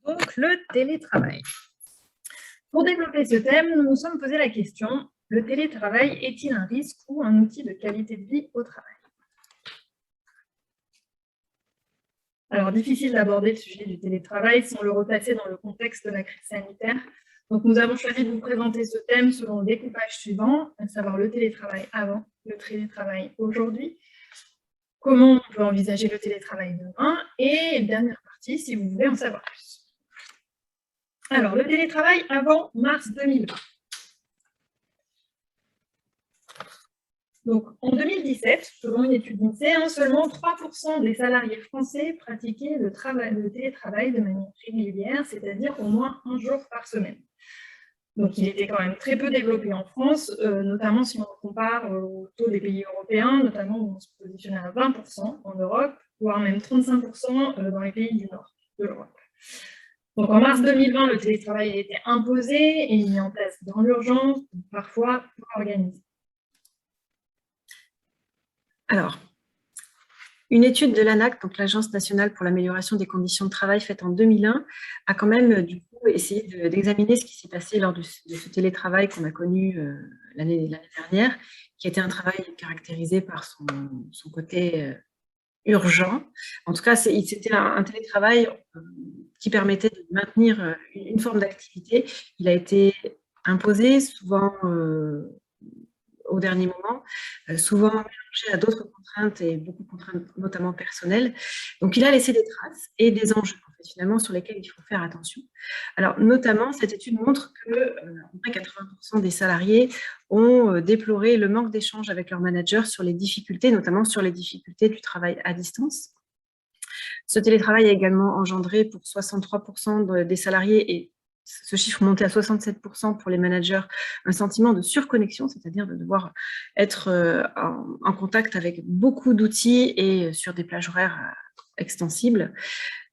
donc le télétravail. Pour développer ce thème, nous nous sommes posé la question, le télétravail est-il un risque ou un outil de qualité de vie au travail? Alors, difficile d'aborder le sujet du télétravail sans le replacer dans le contexte de la crise sanitaire. Donc, nous avons choisi de vous présenter ce thème selon le découpage suivant, à savoir le télétravail avant, le télétravail aujourd'hui, comment on peut envisager le télétravail demain, et dernière partie, si vous voulez en savoir plus. Alors, le télétravail avant mars 2020. Donc, en 2017, selon une étude d'INSEE, seulement 3% des salariés français pratiquaient le télétravail de manière régulière, c'est-à-dire au moins un jour par semaine. Donc, il était quand même très peu développé en France, notamment si on compare au taux des pays européens, notamment où on se positionnait à 20% en Europe, voire même 35% dans les pays du nord de l'Europe. Donc, en mars 2020, le télétravail a été imposé et mis en place dans l'urgence, parfois pas organisé. Alors, une étude de l'ANAC, donc l'Agence nationale pour l'amélioration des conditions de travail, faite en 2001, a quand même du coup essayé d'examiner ce qui s'est passé lors de ce télétravail qu'on a connu l'année dernière, qui était un travail caractérisé par son côté urgent. En tout cas, c'était un télétravail qui permettait de maintenir une forme d'activité. Il a été imposé souvent au dernier moment, souvent mélangé à d'autres contraintes et beaucoup de contraintes, notamment personnelles. Donc, il a laissé des traces et des enjeux, en fait, finalement, sur lesquels il faut faire attention. Alors, notamment, cette étude montre que 80% des salariés ont déploré le manque d'échange avec leur manager sur les difficultés, notamment sur les difficultés du travail à distance. Ce télétravail a également engendré pour 63% des salariés et ce chiffre montait à 67% pour les managers, un sentiment de surconnexion, c'est-à-dire de devoir être en contact avec beaucoup d'outils et sur des plages horaires extensibles.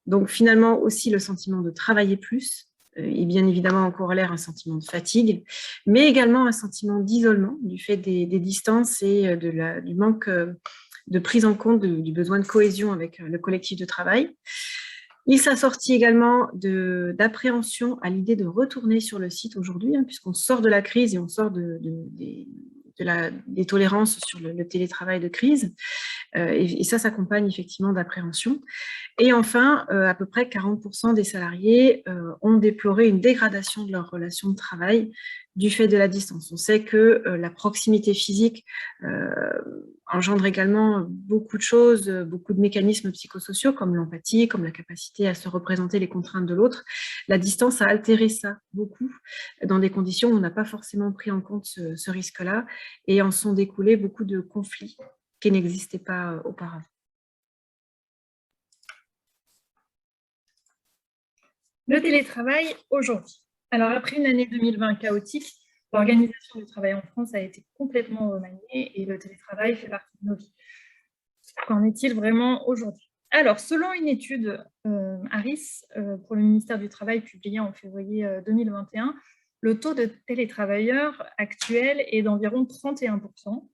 Donc finalement aussi le sentiment de travailler plus, et bien évidemment en corollaire un sentiment de fatigue, mais également un sentiment d'isolement du fait des distances et du manque de prise en compte du besoin de cohésion avec le collectif de travail. Il s'assortit également d'appréhension à l'idée de retourner sur le site aujourd'hui, puisqu'on sort de la crise et on sort des tolérances sur le télétravail de crise. Et ça s'accompagne effectivement d'appréhension. Et enfin, à peu près 40% des salariés ont déploré une dégradation de leur relation de travail du fait de la distance. On sait que la proximité physique engendre également beaucoup de choses, beaucoup de mécanismes psychosociaux comme l'empathie, comme la capacité à se représenter les contraintes de l'autre. La distance a altéré ça beaucoup dans des conditions où on n'a pas forcément pris en compte ce risque-là et en sont découlés beaucoup de conflits qui n'existaient pas auparavant. Le télétravail aujourd'hui. Alors, après une année 2020 chaotique, l'organisation du travail en France a été complètement remaniée et le télétravail fait partie de nos vies. Qu'en est-il vraiment aujourd'hui? Alors, selon une étude Harris pour le ministère du Travail publiée en février 2021, le taux de télétravailleurs actuel est d'environ 31%,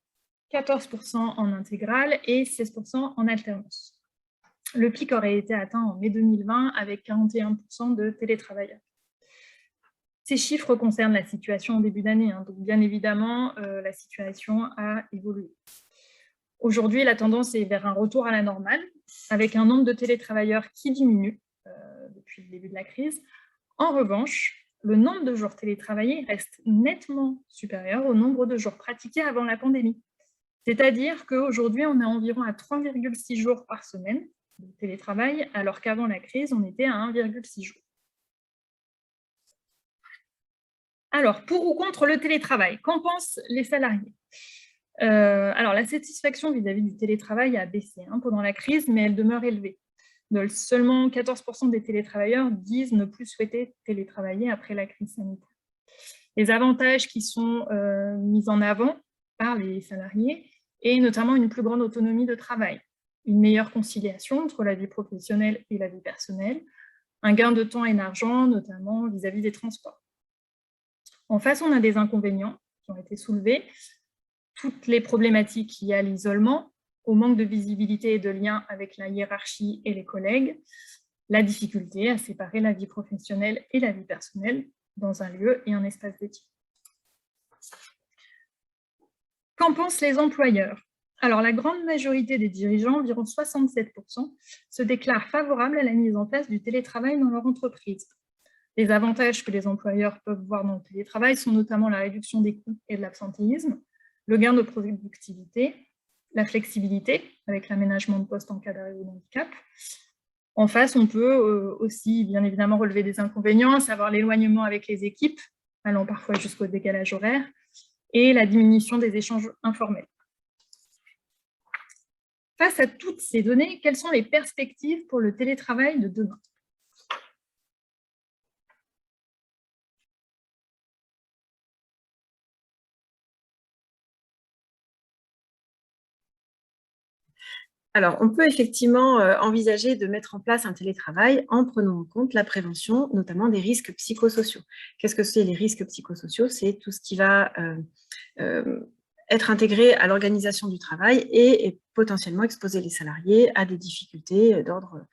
14% en intégral et 16% en alternance. Le pic aurait été atteint en mai 2020 avec 41% de télétravailleurs. Ces chiffres concernent la situation au début d'année, donc bien évidemment, la situation a évolué. Aujourd'hui, la tendance est vers un retour à la normale, avec un nombre de télétravailleurs qui diminue depuis le début de la crise. En revanche, le nombre de jours télétravaillés reste nettement supérieur au nombre de jours pratiqués avant la pandémie. C'est-à-dire qu'aujourd'hui, on est environ à 3,6 jours par semaine de télétravail, alors qu'avant la crise, on était à 1,6 jours. Alors, pour ou contre le télétravail, qu'en pensent les salariés? Alors, la satisfaction vis-à-vis du télétravail a baissé pendant la crise, mais elle demeure élevée. Donc, seulement 14% des télétravailleurs disent ne plus souhaiter télétravailler après la crise sanitaire. Les avantages qui sont mis en avant par les salariés, et notamment une plus grande autonomie de travail, une meilleure conciliation entre la vie professionnelle et la vie personnelle, un gain de temps et d'argent, notamment vis-à-vis des transports. En face, on a des inconvénients qui ont été soulevés, toutes les problématiques liées à l'isolement, au manque de visibilité et de lien avec la hiérarchie et les collègues, la difficulté à séparer la vie professionnelle et la vie personnelle dans un lieu et un espace dédié. Qu'en pensent les employeurs? Alors, la grande majorité des dirigeants, environ 67%, se déclarent favorables à la mise en place du télétravail dans leur entreprise. Les avantages que les employeurs peuvent voir dans le télétravail sont notamment la réduction des coûts et de l'absentéisme, le gain de productivité, la flexibilité avec l'aménagement de postes en cas d'arrêt ou de handicap. En face, on peut aussi bien évidemment relever des inconvénients, à savoir l'éloignement avec les équipes, allant parfois jusqu'au décalage horaire, et la diminution des échanges informels. Face à toutes ces données, quelles sont les perspectives pour le télétravail de demain? Alors, on peut effectivement envisager de mettre en place un télétravail en prenant en compte la prévention, notamment des risques psychosociaux. Qu'est-ce que c'est les risques psychosociaux? C'est tout ce qui va être intégré à l'organisation du travail et potentiellement exposer les salariés à des difficultés d'ordre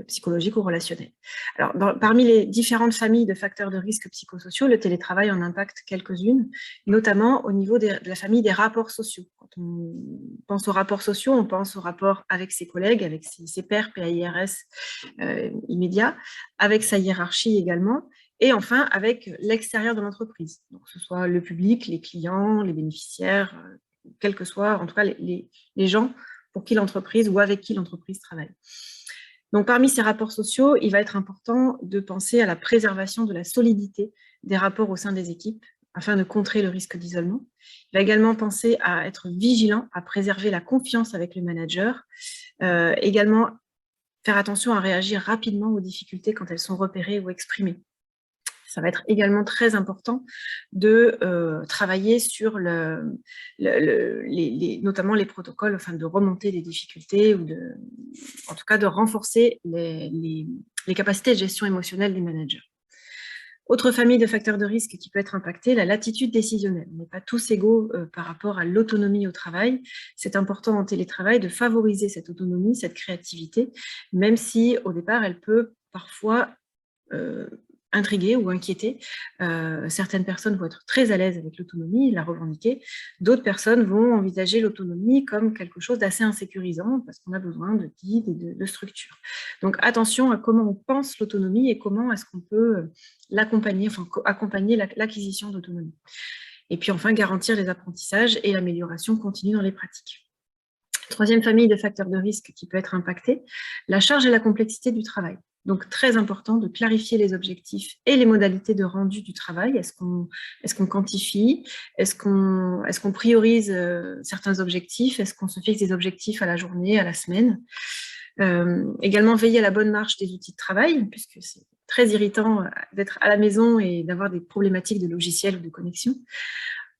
psychologique ou relationnel. Alors, parmi les différentes familles de facteurs de risque psychosociaux, le télétravail en impacte quelques-unes, notamment au niveau de la famille des rapports sociaux. Quand on pense aux rapports sociaux, on pense aux rapports avec ses collègues, avec ses pairs, PAIRS immédiats, avec sa hiérarchie également, et enfin avec l'extérieur de l'entreprise, donc que ce soit le public, les clients, les bénéficiaires, quels que soient en tout cas les gens pour qui l'entreprise ou avec qui l'entreprise travaille. Donc parmi ces rapports sociaux, il va être important de penser à la préservation de la solidité des rapports au sein des équipes afin de contrer le risque d'isolement. Il va également penser à être vigilant, à préserver la confiance avec le manager, également faire attention à réagir rapidement aux difficultés quand elles sont repérées ou exprimées. Ça va être également très important de travailler sur notamment les protocoles, afin de remonter les difficultés ou en tout cas de renforcer les capacités de gestion émotionnelle des managers. Autre famille de facteurs de risque qui peut être impactée, la latitude décisionnelle. On n'est pas tous égaux par rapport à l'autonomie au travail. C'est important en télétravail de favoriser cette autonomie, cette créativité, même si au départ, elle peut parfois intriguer ou inquiéter. Certaines personnes vont être très à l'aise avec l'autonomie, la revendiquer. D'autres personnes vont envisager l'autonomie comme quelque chose d'assez insécurisant parce qu'on a besoin de guides et de structures. Donc attention à comment on pense l'autonomie et comment est-ce qu'on peut l'accompagner, enfin accompagner l'acquisition d'autonomie. Et puis enfin, garantir les apprentissages et l'amélioration continue dans les pratiques. Troisième famille de facteurs de risque qui peut être impactée, la charge et la complexité du travail. Donc, très important de clarifier les objectifs et les modalités de rendu du travail. Est-ce qu'on quantifie? Est-ce qu'on priorise certains objectifs? Est-ce qu'on se fixe des objectifs à la journée, à la semaine? Également, veiller à la bonne marche des outils de travail, puisque c'est très irritant d'être à la maison et d'avoir des problématiques de logiciel ou de connexion.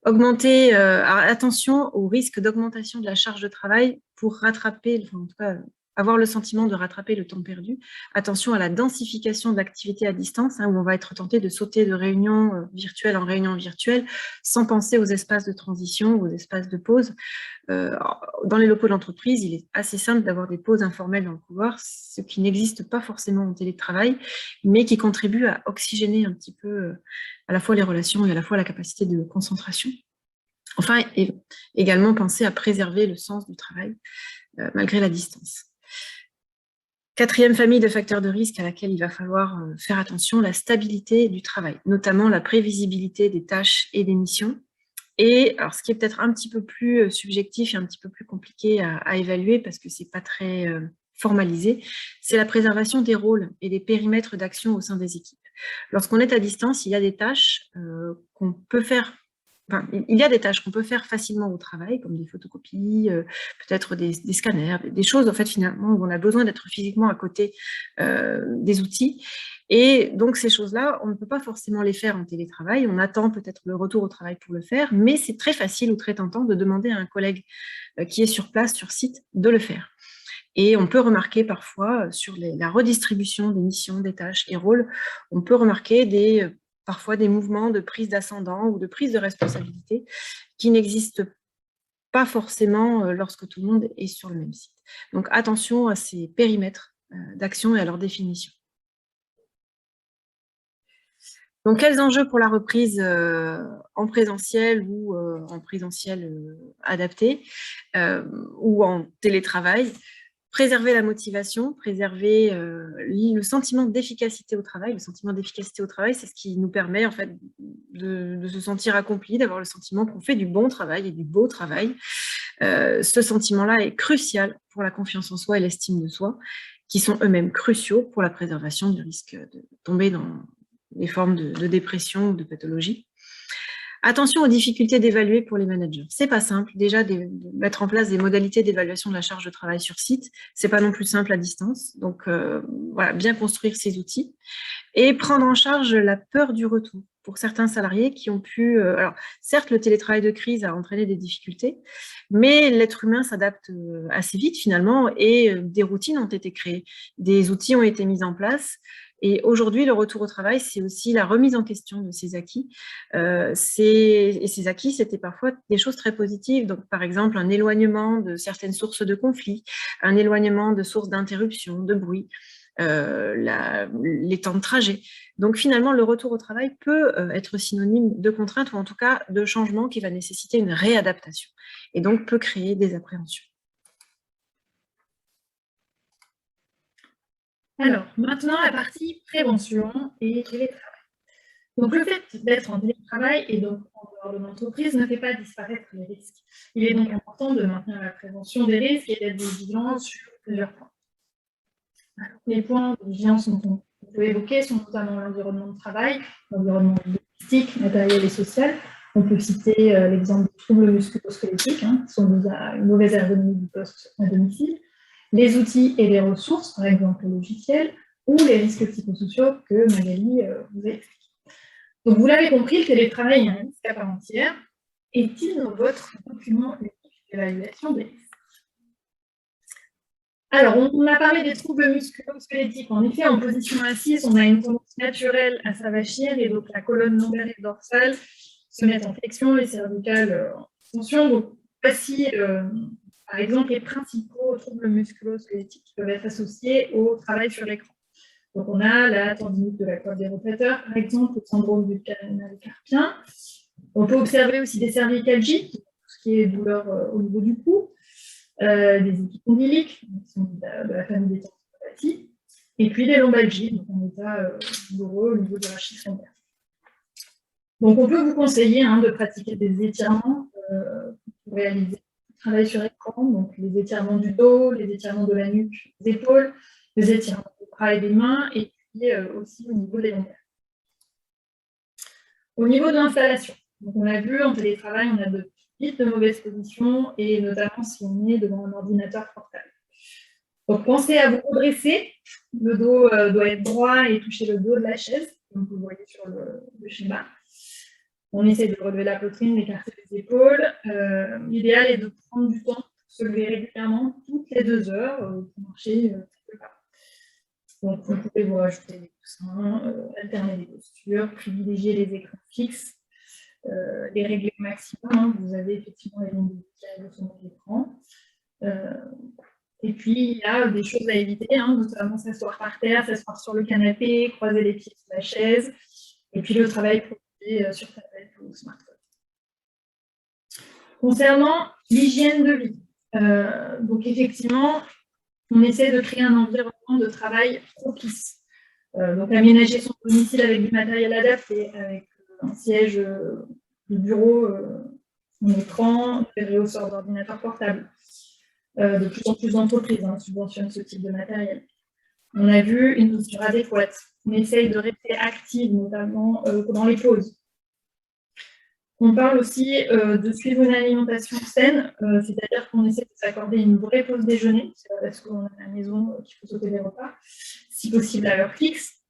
Augmenter, attention au risque d'augmentation de la charge de travail pour rattraper, enfin, en tout cas, avoir le sentiment de rattraper le temps perdu. Attention à la densification de l'activité à distance, où on va être tenté de sauter de réunion virtuelle en réunion virtuelle sans penser aux espaces de transition, aux espaces de pause. Dans les locaux de l'entreprise, il est assez simple d'avoir des pauses informelles dans le couloir, ce qui n'existe pas forcément en télétravail, mais qui contribue à oxygéner un petit peu à la fois les relations et à la fois la capacité de concentration. Enfin, également penser à préserver le sens du travail malgré la distance. Quatrième famille de facteurs de risque à laquelle il va falloir faire attention, la stabilité du travail, notamment la prévisibilité des tâches et des missions. Et alors, ce qui est peut-être un petit peu plus subjectif et un petit peu plus compliqué à évaluer parce que c'est pas très formalisé, c'est la préservation des rôles et des périmètres d'action au sein des équipes. Lorsqu'on est à distance, il y a des tâches qu'on peut faire. Enfin, il y a des tâches qu'on peut faire facilement au travail, comme des photocopies, peut-être des scanners, des choses en fait finalement où on a besoin d'être physiquement à côté des outils. Et donc ces choses-là, on ne peut pas forcément les faire en télétravail. On attend peut-être le retour au travail pour le faire, mais c'est très facile ou très tentant de demander à un collègue qui est sur place, sur site, de le faire. Et on peut remarquer parfois sur la redistribution des missions, des tâches et rôles, on peut remarquer parfois des mouvements de prise d'ascendant ou de prise de responsabilité qui n'existent pas forcément lorsque tout le monde est sur le même site. Donc attention à ces périmètres d'action et à leur définition. Donc, quels enjeux pour la reprise en présentiel ou en présentiel adapté ou en télétravail? Préserver la motivation, préserver le sentiment d'efficacité au travail. Le sentiment d'efficacité au travail, c'est ce qui nous permet en fait de se sentir accompli, d'avoir le sentiment qu'on fait du bon travail et du beau travail. Ce sentiment-là est crucial pour la confiance en soi et l'estime de soi, qui sont eux-mêmes cruciaux pour la préservation du risque de tomber dans des formes de dépression ou de pathologie. Attention aux difficultés d'évaluer pour les managers. C'est pas simple. Déjà, de mettre en place des modalités d'évaluation de la charge de travail sur site, c'est pas non plus simple à distance. Donc, voilà, bien construire ces outils et prendre en charge la peur du retour. Pour certains salariés qui ont pu... alors, certes, le télétravail de crise a entraîné des difficultés, mais l'être humain s'adapte assez vite finalement et des routines ont été créées, des outils ont été mis en place. Et aujourd'hui, le retour au travail, c'est aussi la remise en question de ces acquis. Et ces acquis, c'était parfois des choses très positives. Donc, par exemple, un éloignement de certaines sources de conflits, un éloignement de sources d'interruption, de bruit, les temps de trajet. Donc, finalement, le retour au travail peut être synonyme de contrainte ou en tout cas de changement qui va nécessiter une réadaptation et donc peut créer des appréhensions. Alors, maintenant, la partie prévention et télétravail. Donc, le fait d'être en télétravail et donc en dehors de l'entreprise ne fait pas disparaître les risques. Il est donc important de maintenir la prévention des risques et d'être vigilant sur plusieurs points. Alors, les points de vigilance qu'on peut évoquer sont notamment l'environnement de travail, l'environnement logistique, matériel et social. On peut citer l'exemple des troubles musculo-squelettiques, qui sont dus à une mauvaise ergonomie du poste à domicile, les outils et les ressources, par exemple le logiciel, ou les risques psychosociaux que Magali vous a expliqué. Donc, vous l'avez compris, le télétravail est un risque à part entière. Est-il dans votre document d'évaluation des risques? Alors, on a parlé des troubles musculo-squelettiques. En effet, en position assise, on a une tendance naturelle à s'avachir et donc la colonne lombaire et dorsale se met en flexion, les cervicales en tension. Donc, voici, par exemple, les principaux troubles musculo-squelettiques qui peuvent être associés au travail sur l'écran. Donc, on a la tendinite de la coiffe des rotateurs, par exemple, le syndrome du canal carpien. On peut observer aussi des cervicalgies, tout ce qui est douleur au niveau du cou, des épicondyliques, qui sont de la famille des tendinopathies, et puis des lombalgies, donc un état douloureux au niveau de la rachis lombaire. Donc, on peut vous conseiller de pratiquer des étirements pour réaliser le travail sur écran, donc les étirements du dos, les étirements de la nuque, des épaules, les étirements des bras et des mains, et puis aussi au niveau des lombaires. Au niveau de l'installation, donc on a vu en télétravail, on a de petites de mauvaises positions, et notamment si on est devant un ordinateur portable. Donc pensez à vous redresser, le dos doit être droit et toucher le dos de la chaise, comme vous voyez sur le schéma. On essaie de relever la poitrine, d'écarter les épaules. L'idéal est de prendre du temps pour se lever régulièrement, toutes les 2 heures, pour marcher quelque part. Donc, vous pouvez vous rajouter des coussins, alterner les postures, privilégier les écrans fixes, les régler au maximum. Vous avez effectivement les lignes qui arrivent sur l'écran. Et puis, il y a des choses à éviter, notamment s'asseoir par terre, s'asseoir sur le canapé, croiser les pieds sur la chaise, et puis le travail protégé sur tablette ou smartphone. Concernant l'hygiène de vie, donc effectivement, on essaie de créer un environnement de travail propice. Donc, aménager son domicile avec du matériel adapté, avec un siège de bureau, un écran, des réhausseurs d'ordinateur portable. De plus en plus d'entreprises subventionnent ce type de matériel. On a vu une posture adéquate. On essaye de rester active, notamment pendant les pauses. On parle aussi de suivre une alimentation saine, c'est-à-dire qu'on essaie de s'accorder une vraie pause déjeuner, c'est pas parce qu'on est à la maison qu'il faut sauter les repas, si possible à l'heure fixe,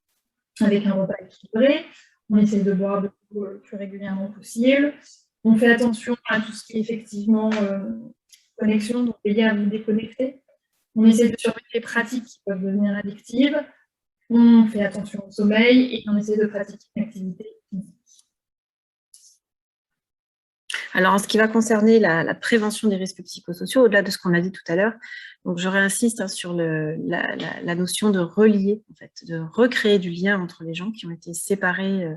avec un repas équilibré. On essaie de boire de l'eau le plus régulièrement possible. On fait attention à tout ce qui est effectivement connexion, donc veiller à vous déconnecter. On essaie de surveiller les pratiques qui peuvent devenir addictives. On fait attention au sommeil et on essaie de pratiquer une activité physique. Alors, en ce qui va concerner la prévention des risques psychosociaux, au-delà de ce qu'on a dit tout à l'heure, donc je réinsiste sur la notion de relier, en fait, de recréer du lien entre les gens qui ont été séparés,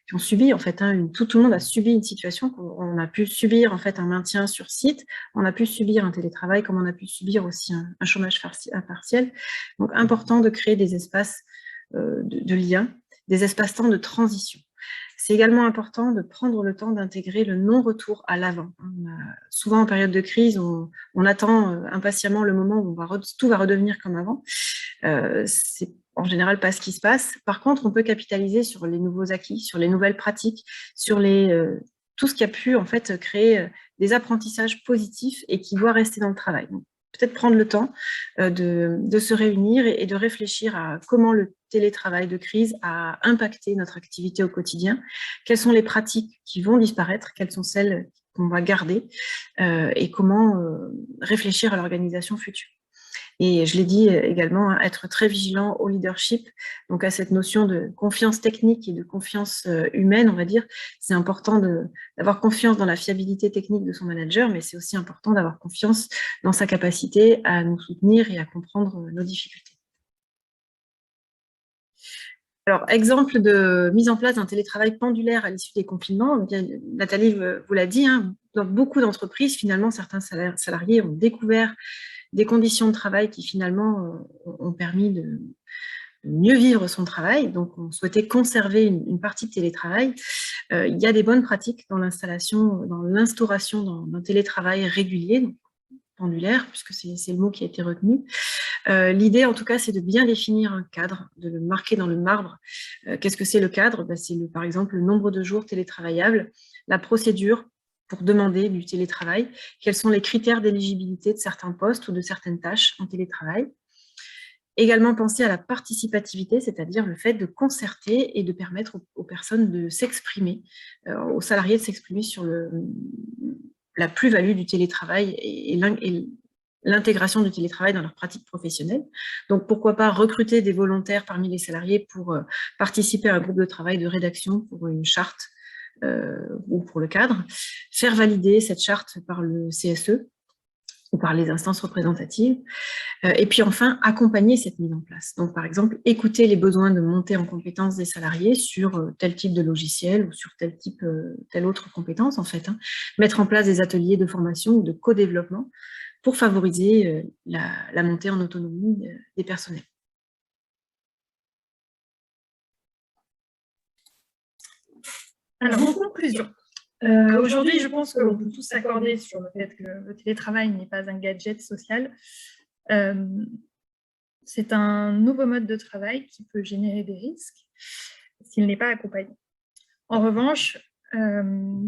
qui ont subi, en fait, tout le monde a subi une situation, on a pu subir, en fait, un maintien sur site, on a pu subir un télétravail, comme on a pu subir aussi un chômage partiel. Donc, important de créer des espaces de lien, des espaces-temps de transition. C'est également important de prendre le temps d'intégrer le non-retour à l'avant. Souvent, en période de crise, on attend impatiemment le moment où tout va redevenir comme avant. C'est en général pas ce qui se passe. Par contre, on peut capitaliser sur les nouveaux acquis, sur les nouvelles pratiques, sur tout ce qui a pu en fait créer des apprentissages positifs et qui doit rester dans le travail. Donc, peut-être prendre le temps de se réunir et de réfléchir à comment le télétravail de crise a impacté notre activité au quotidien, quelles sont les pratiques qui vont disparaître, quelles sont celles qu'on va garder et comment réfléchir à l'organisation future. Et je l'ai dit également, être très vigilant au leadership, donc à cette notion de confiance technique et de confiance humaine, on va dire. C'est important d'avoir confiance dans la fiabilité technique de son manager, mais c'est aussi important d'avoir confiance dans sa capacité à nous soutenir et à comprendre nos difficultés. Alors, exemple de mise en place d'un télétravail pendulaire à l'issue des confinements, bien, Nathalie vous l'a dit, dans beaucoup d'entreprises, finalement, certains salariés ont découvert des conditions de travail qui finalement ont permis de mieux vivre son travail. Donc, on souhaitait conserver une partie de télétravail. Il y a des bonnes pratiques dans l'instauration d'un télétravail régulier, donc pendulaire, puisque c'est le mot qui a été retenu. L'idée, en tout cas, c'est de bien définir un cadre, de le marquer dans le marbre. Qu'est-ce que c'est le cadre? C'est par exemple le nombre de jours télétravaillables, la procédure pour demander du télétravail, quels sont les critères d'éligibilité de certains postes ou de certaines tâches en télétravail. Également penser à la participativité, c'est-à-dire le fait de concerter et de permettre aux personnes de s'exprimer, aux salariés de s'exprimer sur la plus-value du télétravail et l'intégration du télétravail dans leur pratique professionnelle. Donc, pourquoi pas recruter des volontaires parmi les salariés pour participer à un groupe de travail de rédaction pour une charte ou pour le cadre, faire valider cette charte par le CSE ou par les instances représentatives, et puis enfin, accompagner cette mise en place. Donc, par exemple, écouter les besoins de montée en compétences des salariés sur tel type de logiciel ou sur telle autre compétence, en fait. Mettre en place des ateliers de formation ou de co-développement pour favoriser la montée en autonomie des personnels. Alors, en conclusion, aujourd'hui, je pense que l'on peut tous s'accorder sur le fait que le télétravail n'est pas un gadget social. C'est un nouveau mode de travail qui peut générer des risques s'il n'est pas accompagné. En revanche,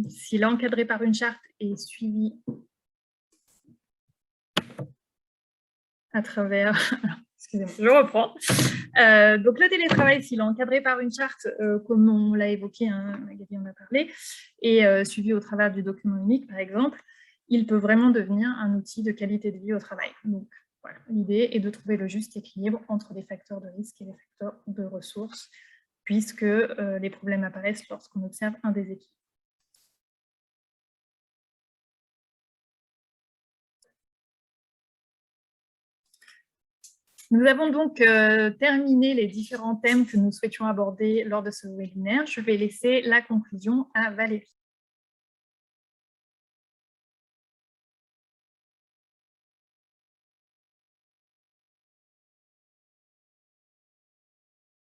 s'il est encadré par une charte et suivi à travers... Excusez-moi, je reprends. Donc, le télétravail, s'il est encadré par une charte, comme on l'a évoqué, Magali en a parlé, et suivi au travers du document unique, par exemple, il peut vraiment devenir un outil de qualité de vie au travail. Donc, voilà, l'idée est de trouver le juste équilibre entre les facteurs de risque et les facteurs de ressources, puisque les problèmes apparaissent lorsqu'on observe un déséquilibre. Nous avons donc terminé les différents thèmes que nous souhaitions aborder lors de ce webinaire. Je vais laisser la conclusion à Valérie.